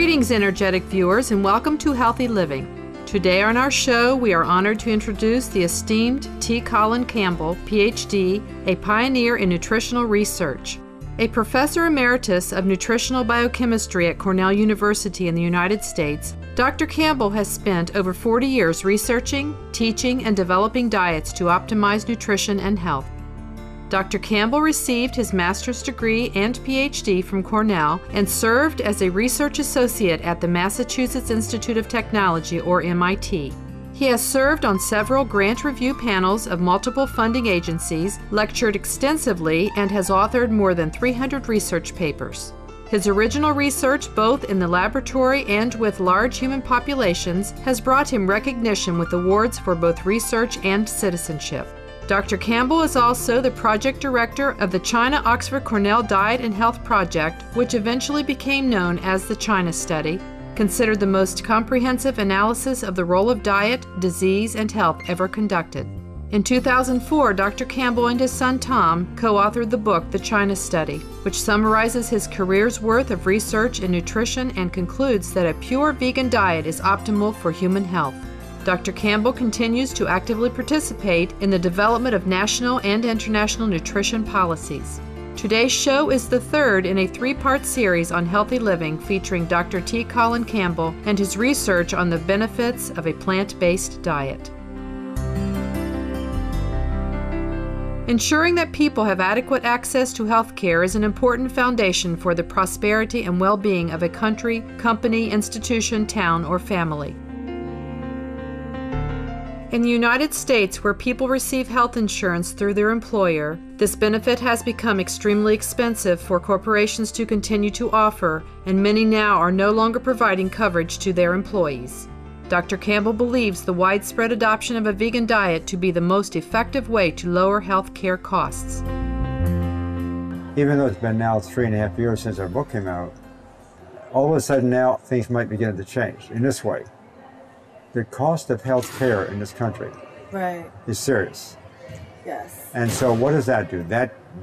Greetings, energetic viewers, and welcome to Healthy Living. Today on our show, we are honored to introduce the esteemed T. Colin Campbell, Ph.D., a pioneer in nutritional research. A professor emeritus of nutritional biochemistry at Cornell University in the United States, Dr. Campbell has spent over 40 years researching, teaching, and developing diets to optimize nutrition and health. Dr. Campbell received his master's degree and PhD from Cornell and served as a research associate at the Massachusetts Institute of Technology, or MIT. He has served on several grant review panels of multiple funding agencies, lectured extensively, and has authored more than 300 research papers. His original research, both in the laboratory and with large human populations, has brought him recognition with awards for both research and citizenship. Dr. Campbell is also the project director of the China-Oxford-Cornell Diet and Health Project, which eventually became known as the China Study, considered the most comprehensive analysis of the role of diet, disease, and health ever conducted. In 2004, Dr. Campbell and his son Tom co-authored the book The China Study, which summarizes his career's worth of research in nutrition and concludes that a pure vegan diet is optimal for human health. Dr. Campbell continues to actively participate in the development of national and international nutrition policies. Today's show is the third in a three-part series on healthy living featuring Dr. T. Colin Campbell and his research on the benefits of a plant-based diet. Ensuring that people have adequate access to health care is an important foundation for the prosperity and well-being of a country, company, institution, town, or family. In the United States, where people receive health insurance through their employer, this benefit has become extremely expensive for corporations to continue to offer, and many now are no longer providing coverage to their employees. Dr. Campbell believes the widespread adoption of a vegan diet to be the most effective way to lower health care costs. Even though it's been now 3.5 years since our book came out, all of a sudden now things might begin to change in this way. The cost of health care in this country is serious. Yes. And so what does that do?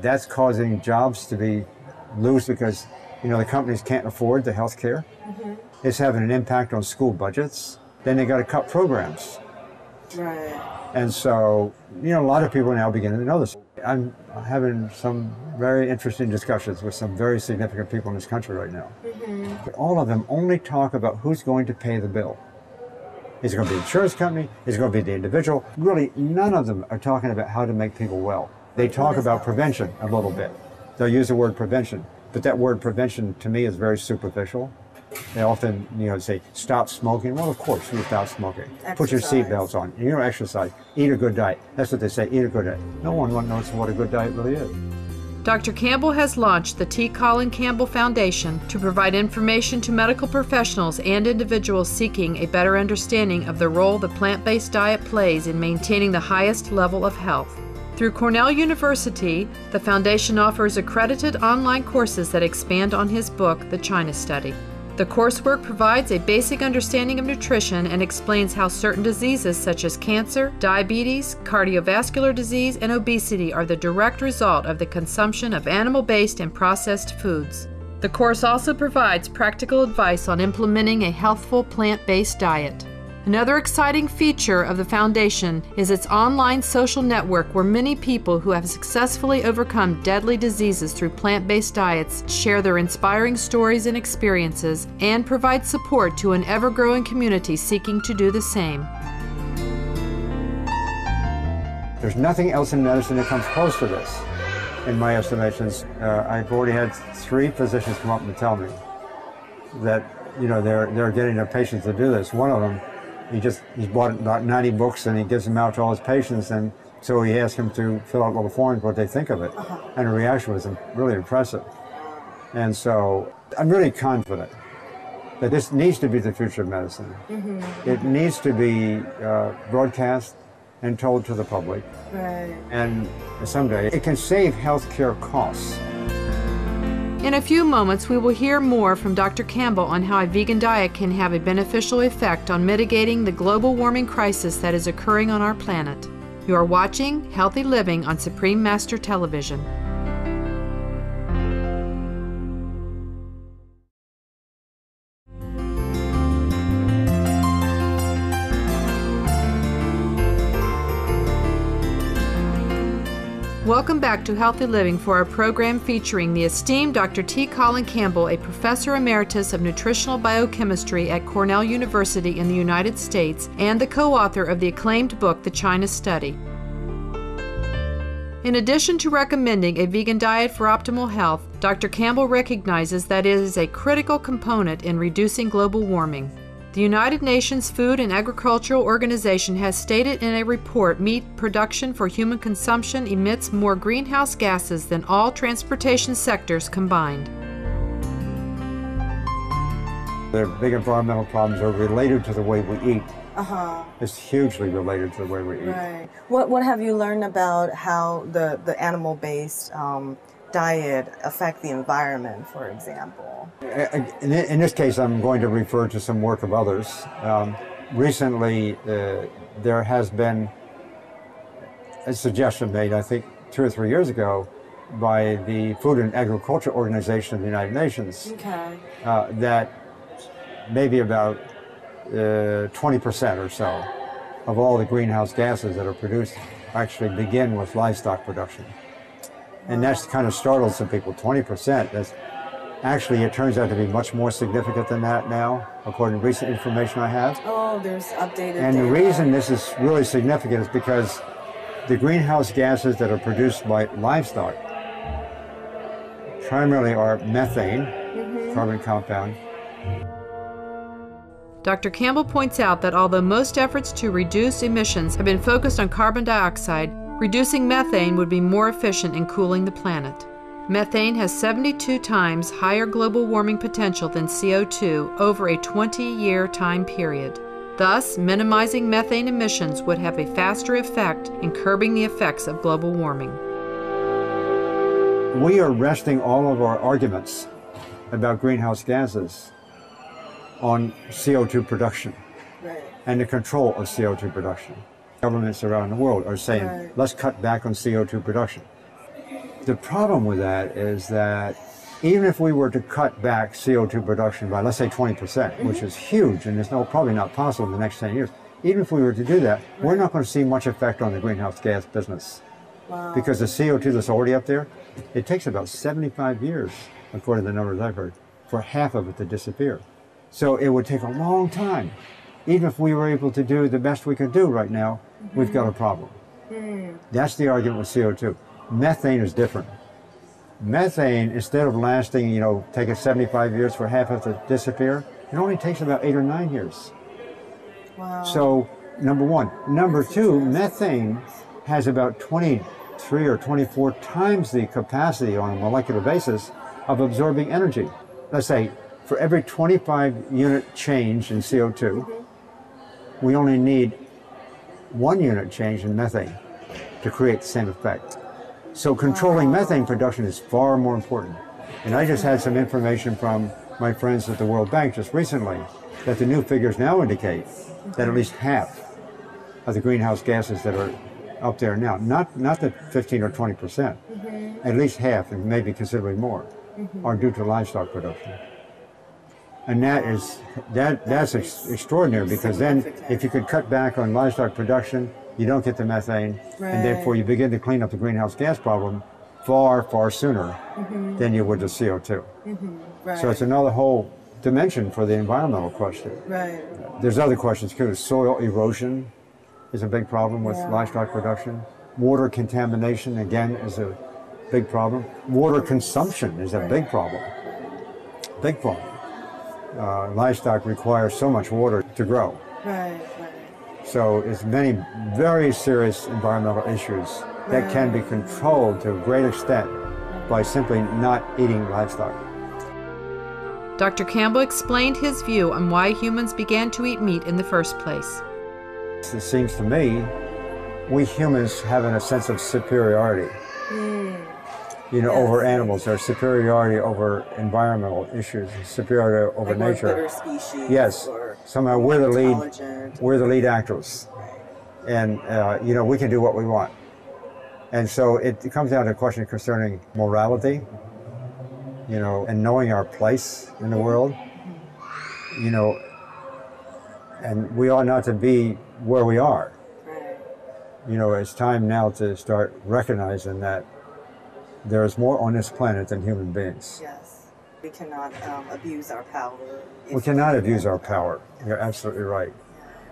That's causing jobs to be loose because, the companies can't afford the health care. Mm-hmm. It's having an impact on school budgets. Then they got to cut programs. Right. And so, a lot of people are now beginning to know this. I'm having some very interesting discussions with some very significant people in this country right now. Mm-hmm. But all of them only talk about who's going to pay the bill. Is it going to be the insurance company? Is it going to be the individual? Really, none of them are talking about how to make people well. They talk about prevention a little bit. They'll use the word prevention, but that word prevention to me is very superficial. They often, say, stop smoking. Well, of course, you stop smoking. Exercise. Put your seatbelts on. Exercise. Eat a good diet. That's what they say, eat a good diet. No one knows what a good diet really is. Dr. Campbell has launched the T. Colin Campbell Foundation to provide information to medical professionals and individuals seeking a better understanding of the role the plant-based diet plays in maintaining the highest level of health. Through Cornell University, the foundation offers accredited online courses that expand on his book, The China Study. The coursework provides a basic understanding of nutrition and explains how certain diseases such as cancer, diabetes, cardiovascular disease, and obesity are the direct result of the consumption of animal-based and processed foods. The course also provides practical advice on implementing a healthful plant-based diet. Another exciting feature of the foundation is its online social network where many people who have successfully overcome deadly diseases through plant-based diets share their inspiring stories and experiences and provide support to an ever-growing community seeking to do the same. There's nothing else in medicine that comes close to this, in my estimations. I've already had 3 physicians come up and tell me that, they're getting their patients to do this. One of them, he's bought about 90 books and he gives them out to all his patients, and so he asked him to fill out little forms what they think of it. And the reaction was really impressive. And so I'm really confident that this needs to be the future of medicine. Mm-hmm. It needs to be broadcast and told to the public. Right. And someday it can save healthcare costs. In a few moments, we will hear more from Dr. Campbell on how a vegan diet can have a beneficial effect on mitigating the global warming crisis that is occurring on our planet. You are watching Healthy Living on Supreme Master Television. Welcome back to Healthy Living for our program featuring the esteemed Dr. T. Colin Campbell, a Professor Emeritus of Nutritional Biochemistry at Cornell University in the United States and the co-author of the acclaimed book, The China Study. In addition to recommending a vegan diet for optimal health, Dr. Campbell recognizes that it is a critical component in reducing global warming. The United Nations Food and Agricultural Organization has stated in a report meat production for human consumption emits more greenhouse gases than all transportation sectors combined. The big environmental problems are related to the way we eat. Uh-huh. It's hugely related to the way we eat. Right. What have you learned about how the animal-based diet affect the environment, for example? In this case, I'm going to refer to some work of others. Recently, there has been a suggestion made, I think 2 or 3 years ago, by the Food and Agriculture Organization of the United Nations, Okay. that maybe about 20% or so of all the greenhouse gases that are produced actually begin with livestock production. And that's kind of startled some people. 20%. That's actually, it turns out to be much more significant than that now, according to recent information I have. Oh, there's updated And data. the reason this is really significant is because the greenhouse gases that are produced by livestock primarily are methane, carbon compound. Dr. Campbell points out that although most efforts to reduce emissions have been focused on carbon dioxide, reducing methane would be more efficient in cooling the planet. Methane has 72 times higher global warming potential than CO2 over a 20-year time period. Thus, minimizing methane emissions would have a faster effect in curbing the effects of global warming. We are resting all of our arguments about greenhouse gases on CO2 production Right. and the control of CO2 production. Governments around the world are saying, Right. let's cut back on CO2 production. The problem with that is that even if we were to cut back CO2 production by, let's say, 20%, which is huge and is probably not possible in the next 10 years, even if we were to do that, we're not going to see much effect on the greenhouse gas business. Wow. Because the CO2 that's already up there, it takes about 75 years, according to the numbers I've heard, for half of it to disappear. So it would take a long time. Even if we were able to do the best we could do right now, we've got a problem. That's the argument with CO2. Methane is different. Methane, instead of lasting, taking 75 years for half of it to disappear, it only takes about 8 or 9 years. Wow. So, number one. Number two, methane has about 23 or 24 times the capacity on a molecular basis of absorbing energy. Let's say, for every 25 unit change in CO2, we only need 1 unit change in methane to create the same effect. So controlling methane production is far more important. And I just had some information from my friends at the World Bank just recently that the new figures now indicate that at least half of the greenhouse gases that are up there now, not the 15 or 20%, at least half, and maybe considerably more, are due to livestock production. And that's extraordinary, because then if you could cut back on livestock production, you don't get the methane, and therefore you begin to clean up the greenhouse gas problem far, far sooner than you would the CO2. Right. So it's another whole dimension for the environmental question. Right. There's other questions too. Soil erosion is a big problem with livestock production. Water contamination, again, is a big problem. Water consumption is a big problem. Big problem. Livestock requires so much water to grow. Right. So it's many very serious environmental issues that can be controlled to a great extent by simply not eating livestock. Dr. Campbell explained his view on why humans began to eat meat in the first place. It seems to me we humans have a sense of superiority, over animals, or superiority over environmental issues, superiority over Like nature. better species. Yes, Or somehow we're the intelligent. lead actors, and we can do what we want. And so it comes down to a question concerning morality, and knowing our place in the world, and we ought not to be where we are. You know, it's time now to start recognizing that there is more on this planet than human beings. Yes. We cannot abuse our power. We cannot abuse our power. You're absolutely right.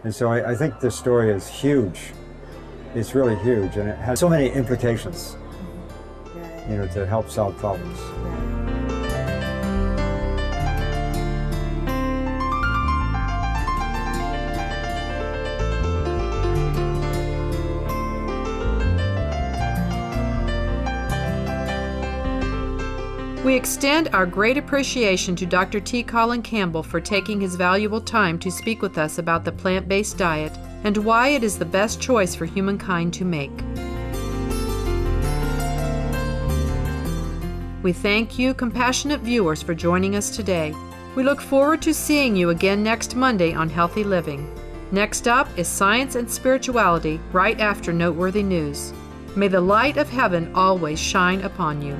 And so I think this story is huge. It's really huge, and it has so many implications, you know, to help solve problems. We extend our great appreciation to Dr. T. Colin Campbell for taking his valuable time to speak with us about the plant-based diet and why it is the best choice for humankind to make. We thank you, compassionate viewers, for joining us today. We look forward to seeing you again next Monday on Healthy Living. Next up is Science and Spirituality, right after Noteworthy News. May the light of heaven always shine upon you.